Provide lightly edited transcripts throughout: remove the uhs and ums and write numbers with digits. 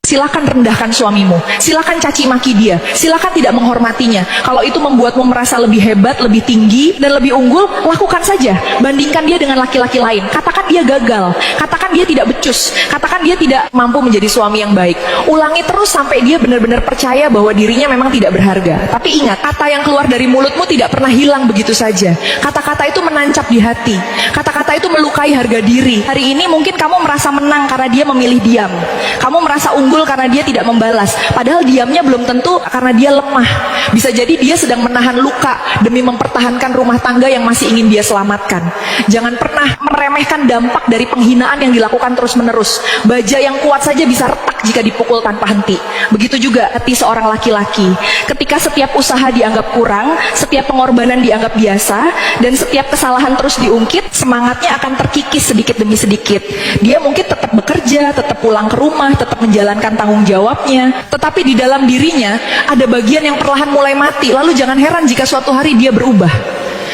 Silakan rendahkan suamimu, silakan caci maki dia, silakan tidak menghormatinya. Kalau itu membuatmu merasa lebih hebat, lebih tinggi, dan lebih unggul, lakukan saja. Bandingkan dia dengan laki-laki lain. Katakan dia gagal, katakan dia tidak becus, katakan dia tidak mampu menjadi suami yang baik. Ulangi terus sampai dia benar-benar percaya bahwa dirinya memang tidak berharga. Tapi ingat, kata yang keluar dari mulutmu tidak pernah hilang begitu saja. Kata-kata itu menancap di hati. Kata-kata itu melukai harga diri. Hari ini mungkin kamu merasa menang karena dia memilih diam. Kamu merasa unggul karena dia tidak membalas. Padahal diamnya belum tentu karena dia lemah. Bisa jadi dia sedang menahan luka demi mempertahankan rumah tangga yang masih ingin dia selamatkan. Jangan pernah meremehkan dampak dari penghinaan yang dilakukan terus-menerus. Baja yang kuat saja bisa retak jika dipukul tanpa henti. Begitu juga hati seorang laki-laki. Ketika setiap usaha dianggap kurang, setiap pengorbanan dianggap biasa, dan setiap kesalahan terus diungkit, semangatnya akan terkikis sedikit demi sedikit. Dia mungkin tetap bekerja, tetap pulang ke rumah, tetap menjalankan tanggung jawabnya, tetapi di dalam dirinya ada bagian yang perlahan mulai mati. Lalu jangan heran jika suatu hari dia berubah.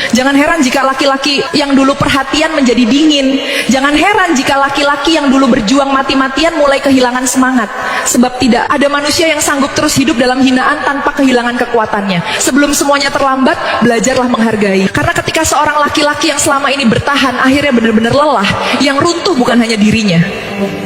Jangan heran jika laki-laki yang dulu perhatian menjadi dingin. Jangan heran jika laki-laki yang dulu berjuang mati-matian mulai kehilangan semangat. Sebab tidak ada manusia yang sanggup terus hidup dalam hinaan tanpa kehilangan kekuatannya. Sebelum semuanya terlambat, belajarlah menghargai. Karena ketika seorang laki-laki yang selama ini bertahan akhirnya benar-benar lelah, yang runtuh bukan hanya dirinya.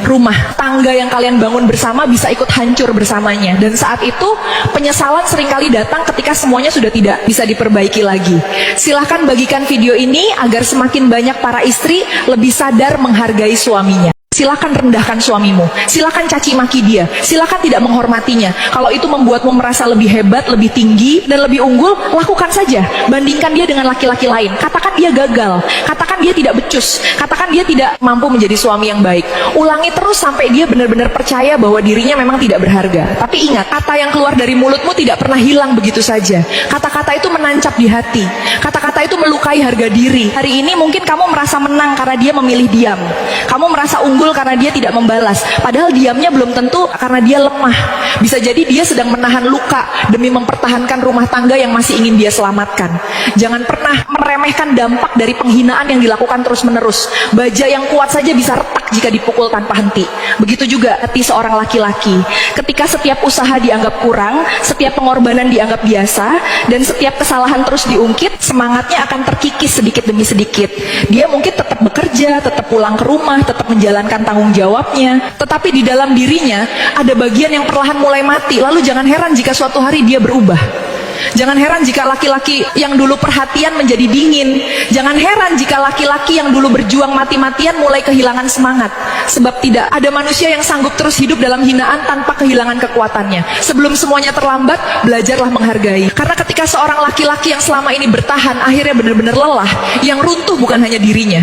Rumah tangga yang kalian bangun bersama bisa ikut hancur bersamanya. Dan saat itu penyesalan seringkali datang ketika semuanya sudah tidak bisa diperbaiki lagi. Silahkan bagikan video ini agar semakin banyak para istri lebih sadar menghargai suaminya. Silakan rendahkan suamimu, silakan caci maki dia, silakan tidak menghormatinya. Kalau itu membuatmu merasa lebih hebat, lebih tinggi, dan lebih unggul, lakukan saja. Bandingkan dia dengan laki-laki lain. Katakan dia gagal, katakan dia tidak becus, katakan dia tidak mampu menjadi suami yang baik. Ulangi terus sampai dia benar-benar percaya bahwa dirinya memang tidak berharga. Tapi ingat, kata yang keluar dari mulutmu tidak pernah hilang begitu saja. Kata-kata itu menancap di hati. Kata-kata itu melukai harga diri. Hari ini mungkin kamu merasa menang karena dia memilih diam. Kamu merasa unggul karena dia tidak membalas. Padahal diamnya belum tentu karena dia lemah. Bisa jadi dia sedang menahan luka demi mempertahankan rumah tangga yang masih ingin dia selamatkan. Jangan pernah meremehkan dampak dari penghinaan yang dilakukan terus-menerus. Baja yang kuat saja bisa retak jika dipukul tanpa henti. Begitu juga hati seorang laki-laki. Ketika setiap usaha dianggap kurang, setiap pengorbanan dianggap biasa, dan setiap kesalahan terus diungkit, semangatnya akan terkikis sedikit demi sedikit. Dia mungkin tetap bekerja, tetap pulang ke rumah, tetap menjalankan tanggung jawabnya, tetapi di dalam dirinya ada bagian yang perlahan mulai mati. Lalu jangan heran jika suatu hari dia berubah. Jangan heran jika laki-laki yang dulu perhatian menjadi dingin. Jangan heran jika laki-laki yang dulu berjuang mati-matian mulai kehilangan semangat. Sebab tidak ada manusia yang sanggup terus hidup dalam hinaan tanpa kehilangan kekuatannya. Sebelum semuanya terlambat, belajarlah menghargai. Karena ketika seorang laki-laki yang selama ini bertahan akhirnya benar-benar lelah, yang runtuh bukan hanya dirinya.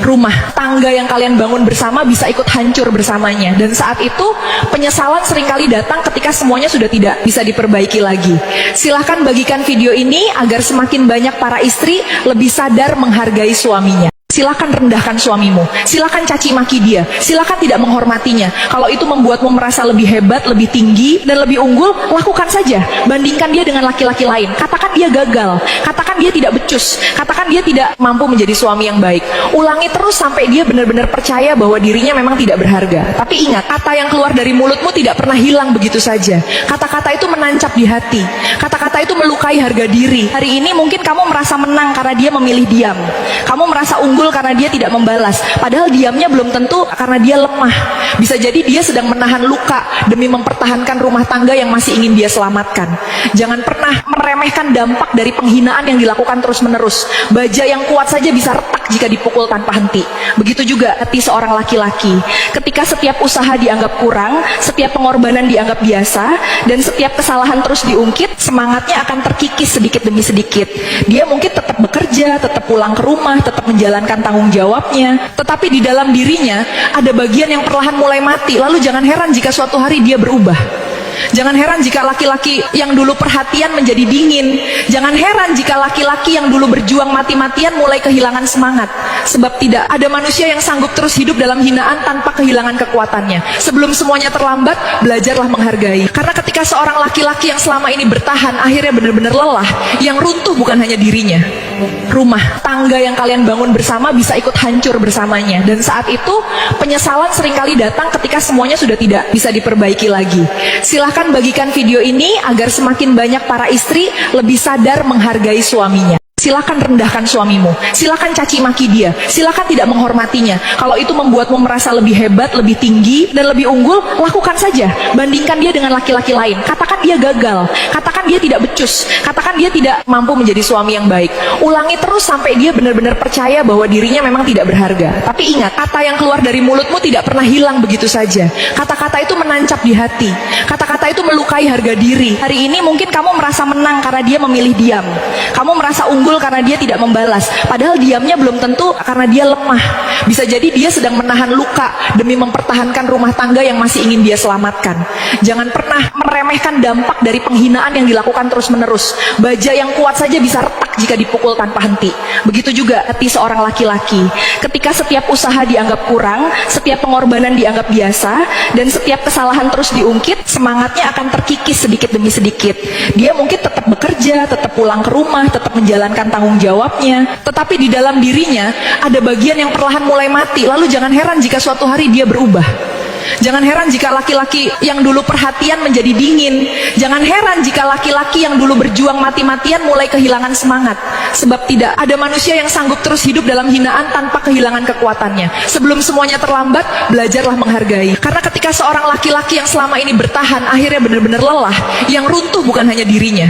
Rumah tangga yang kalian bangun bersama bisa ikut hancur bersamanya. Dan saat itu penyesalan seringkali datang ketika semuanya sudah tidak bisa diperbaiki lagi. Silahkan bagikan video ini agar semakin banyak para istri lebih sadar menghargai suaminya. Silakan rendahkan suamimu, silakan caci maki dia, silakan tidak menghormatinya. Kalau itu membuatmu merasa lebih hebat, lebih tinggi, dan lebih unggul, lakukan saja. Bandingkan dia dengan laki-laki lain. Katakan dia gagal, katakan dia tidak becus, katakan dia tidak mampu menjadi suami yang baik. Ulangi terus sampai dia benar-benar percaya bahwa dirinya memang tidak berharga. Tapi ingat, kata yang keluar dari mulutmu tidak pernah hilang begitu saja. Kata-kata itu menancap di hati. Kata-kata itu melukai harga diri. Hari ini mungkin kamu merasa menang karena dia memilih diam. Kamu merasa unggul karena dia tidak membalas. Padahal diamnya belum tentu karena dia lemah. Bisa jadi dia sedang menahan luka demi mempertahankan rumah tangga yang masih ingin dia selamatkan. Jangan pernah meremehkan dampak dari penghinaan yang dilakukan terus-menerus. Baja yang kuat saja bisa retak jika dipukul tanpa henti. Begitu juga hati seorang laki-laki. Ketika setiap usaha dianggap kurang, setiap pengorbanan dianggap biasa, dan setiap kesalahan terus diungkit, semangatnya akan terkikis sedikit demi sedikit. Dia mungkin tetap bekerja, tetap pulang ke rumah, tetap menjalankan tanggung jawabnya, tetapi di dalam dirinya ada bagian yang perlahan mulai mati. Lalu jangan heran jika suatu hari dia berubah. Jangan heran jika laki-laki yang dulu perhatian menjadi dingin. Jangan heran jika laki-laki yang dulu berjuang mati-matian mulai kehilangan semangat. Sebab tidak ada manusia yang sanggup terus hidup dalam hinaan tanpa kehilangan kekuatannya. Sebelum semuanya terlambat, belajarlah menghargai. Karena ketika seorang laki-laki yang selama ini bertahan akhirnya benar-benar lelah, yang runtuh bukan hanya dirinya. Rumah tangga yang kalian bangun bersama bisa ikut hancur bersamanya. Dan saat itu penyesalan seringkali datang ketika semuanya sudah tidak bisa diperbaiki lagi. Silahkan bagikan video ini agar semakin banyak para istri lebih sadar menghargai suaminya. Silakan rendahkan suamimu, silakan caci maki dia, silakan tidak menghormatinya. Kalau itu membuatmu merasa lebih hebat, lebih tinggi, dan lebih unggul, lakukan saja. Bandingkan dia dengan laki-laki lain. Katakan dia gagal, katakan dia tidak becus, katakan dia tidak mampu menjadi suami yang baik. Ulangi terus sampai dia benar-benar percaya bahwa dirinya memang tidak berharga. Tapi ingat, kata yang keluar dari mulutmu tidak pernah hilang begitu saja. Kata-kata itu menancap di hati. Kata-kata itu melukai harga diri. Hari ini mungkin kamu merasa menang karena dia memilih diam. Kamu merasa unggul karena dia tidak membalas, padahal diamnya belum tentu karena dia lemah. Bisa jadi dia sedang menahan luka demi mempertahankan rumah tangga yang masih ingin dia selamatkan. Jangan pernah meremehkan dampak dari penghinaan yang dilakukan terus-menerus. Baja yang kuat saja bisa retak jika dipukul tanpa henti. Begitu juga hati seorang laki-laki. Ketika setiap usaha dianggap kurang, setiap pengorbanan dianggap biasa, dan setiap kesalahan terus diungkit, semangatnya akan terkikis sedikit demi sedikit. Dia mungkin tetap bekerja, tetap pulang ke rumah, tetap menjalankan tanggung jawabnya, tetapi di dalam dirinya ada bagian yang perlahan mulai mati. Lalu jangan heran jika suatu hari dia berubah. Jangan heran jika laki-laki yang dulu perhatian menjadi dingin. Jangan heran jika laki-laki yang dulu berjuang mati-matian mulai kehilangan semangat. Sebab tidak ada manusia yang sanggup terus hidup dalam hinaan tanpa kehilangan kekuatannya. Sebelum semuanya terlambat, belajarlah menghargai. Karena ketika seorang laki-laki yang selama ini bertahan akhirnya benar-benar lelah, yang runtuh bukan hanya dirinya.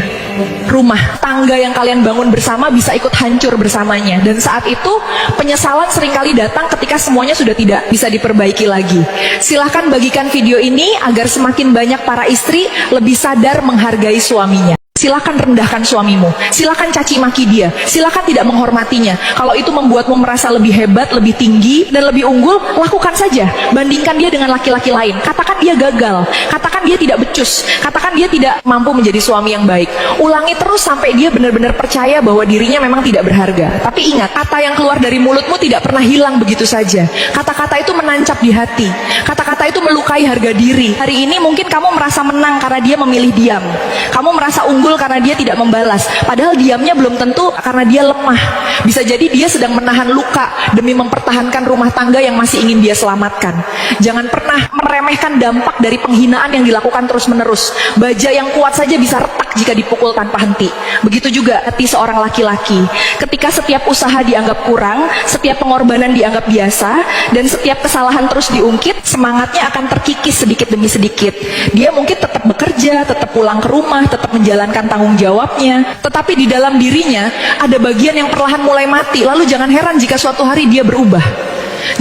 Rumah tangga yang kalian bangun bersama bisa ikut hancur bersamanya. Dan saat itu penyesalan seringkali datang ketika semuanya sudah tidak bisa diperbaiki lagi. Silahkan bagikan video ini agar semakin banyak para istri lebih sadar menghargai suaminya. Silakan rendahkan suamimu, silakan caci maki dia, silakan tidak menghormatinya. Kalau itu membuatmu merasa lebih hebat, lebih tinggi, dan lebih unggul, lakukan saja. Bandingkan dia dengan laki-laki lain. Katakan dia gagal, katakan dia tidak becus, katakan dia tidak mampu menjadi suami yang baik. Ulangi terus sampai dia benar-benar percaya bahwa dirinya memang tidak berharga. Tapi ingat, kata yang keluar dari mulutmu tidak pernah hilang begitu saja. Kata-kata itu menancap di hati. Kata-kata itu melukai harga diri. Hari ini mungkin kamu merasa menang karena dia memilih diam. Kamu merasa unggul karena dia tidak membalas, padahal diamnya belum tentu karena dia lemah. Bisa jadi dia sedang menahan luka demi mempertahankan rumah tangga yang masih ingin dia selamatkan. Jangan pernah meremehkan dampak dari penghinaan yang dilakukan terus-menerus. Baja yang kuat saja bisa retak jika dipukul tanpa henti. Begitu juga hati seorang laki-laki. Ketika setiap usaha dianggap kurang, setiap pengorbanan dianggap biasa, dan setiap kesalahan terus diungkit, semangatnya akan terkikis sedikit demi sedikit. Dia mungkin tetap bekerja, tetap pulang ke rumah, tetap menjalankan tanggung jawabnya, tetapi di dalam dirinya ada bagian yang perlahan mulai mati. Lalu jangan heran jika suatu hari dia berubah.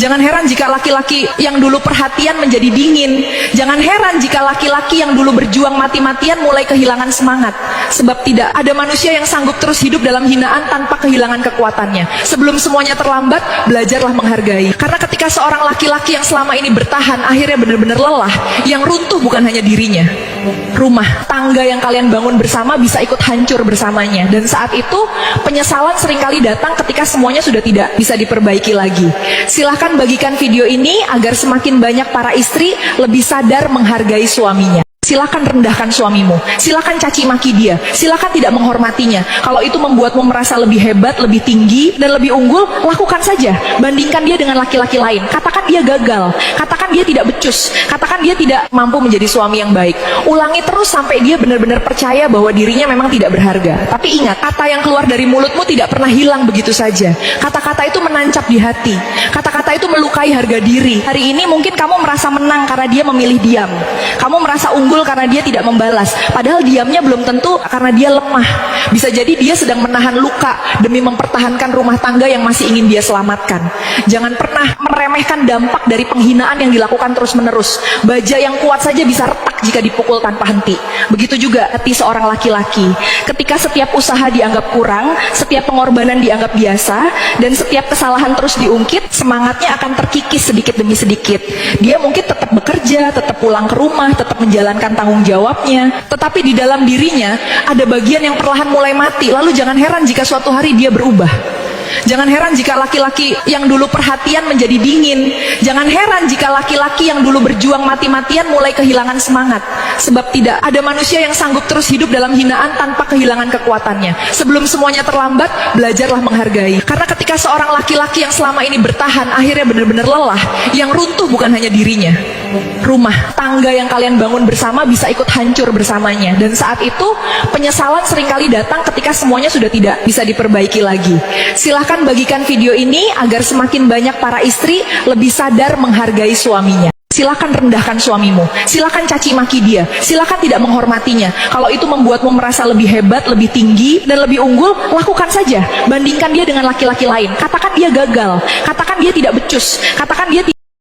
Jangan heran jika laki-laki yang dulu perhatian menjadi dingin. Jangan heran jika laki-laki yang dulu berjuang mati-matian mulai kehilangan semangat. Sebab tidak ada manusia yang sanggup terus hidup dalam hinaan tanpa kehilangan kekuatannya. Sebelum semuanya terlambat, belajarlah menghargai. Karena ketika seorang laki-laki yang selama ini bertahan akhirnya benar-benar lelah, yang runtuh bukan hanya dirinya. Rumah tangga yang kalian bangun bersama bisa ikut hancur bersamanya. Dan saat itu penyesalan seringkali datang ketika semuanya sudah tidak bisa diperbaiki lagi. Silahkan bagikan video ini agar semakin banyak para istri lebih sadar menghargai suaminya. Silakan rendahkan suamimu, silakan caci maki dia, silakan tidak menghormatinya. Kalau itu membuatmu merasa lebih hebat, lebih tinggi, dan lebih unggul, lakukan saja. Bandingkan dia dengan laki-laki lain. Katakan dia gagal, katakan dia tidak becus, katakan dia tidak mampu menjadi suami yang baik. Ulangi terus sampai dia benar-benar percaya bahwa dirinya memang tidak berharga. Tapi ingat, kata yang keluar dari mulutmu tidak pernah hilang begitu saja. Kata-kata itu menancap di hati. Kata-kata itu melukai harga diri. Hari ini mungkin kamu merasa menang karena dia memilih diam. Kamu merasa unggul karena dia tidak membalas, padahal diamnya belum tentu karena dia lemah. Bisa jadi dia sedang menahan luka demi mempertahankan rumah tangga yang masih ingin dia selamatkan. Jangan pernah meremehkan dampak dari penghinaan yang dilakukan terus-menerus. Baja yang kuat saja bisa retak jika dipukul tanpa henti. Begitu juga hati seorang laki-laki. Ketika setiap usaha dianggap kurang, setiap pengorbanan dianggap biasa, dan setiap kesalahan terus diungkit, semangatnya akan terkikis sedikit demi sedikit. Dia mungkin tetap bekerja, tetap pulang ke rumah, tetap menjalankan tanggung jawabnya, tetapi di dalam dirinya ada bagian yang perlahan mulai mati. Lalu jangan heran jika suatu hari dia berubah. Jangan heran jika laki-laki yang dulu perhatian menjadi dingin. Jangan heran jika laki-laki yang dulu berjuang mati-matian mulai kehilangan semangat. Sebab tidak ada manusia yang sanggup terus hidup dalam hinaan tanpa kehilangan kekuatannya. Sebelum semuanya terlambat, belajarlah menghargai. Karena ketika seorang laki-laki yang selama ini bertahan akhirnya benar-benar lelah, yang runtuh bukan hanya dirinya. Rumah tangga yang kalian bangun bersama bisa ikut hancur bersamanya. Dan saat itu penyesalan seringkali datang ketika semuanya sudah tidak bisa diperbaiki lagi. Silahkan bagikan video ini agar semakin banyak para istri lebih sadar menghargai suaminya. Silakan rendahkan suamimu, silakan caci maki dia, silakan tidak menghormatinya. Kalau itu membuatmu merasa lebih hebat, lebih tinggi, dan lebih unggul, lakukan saja. Bandingkan dia dengan laki-laki lain. Katakan dia gagal, katakan dia tidak becus, katakan dia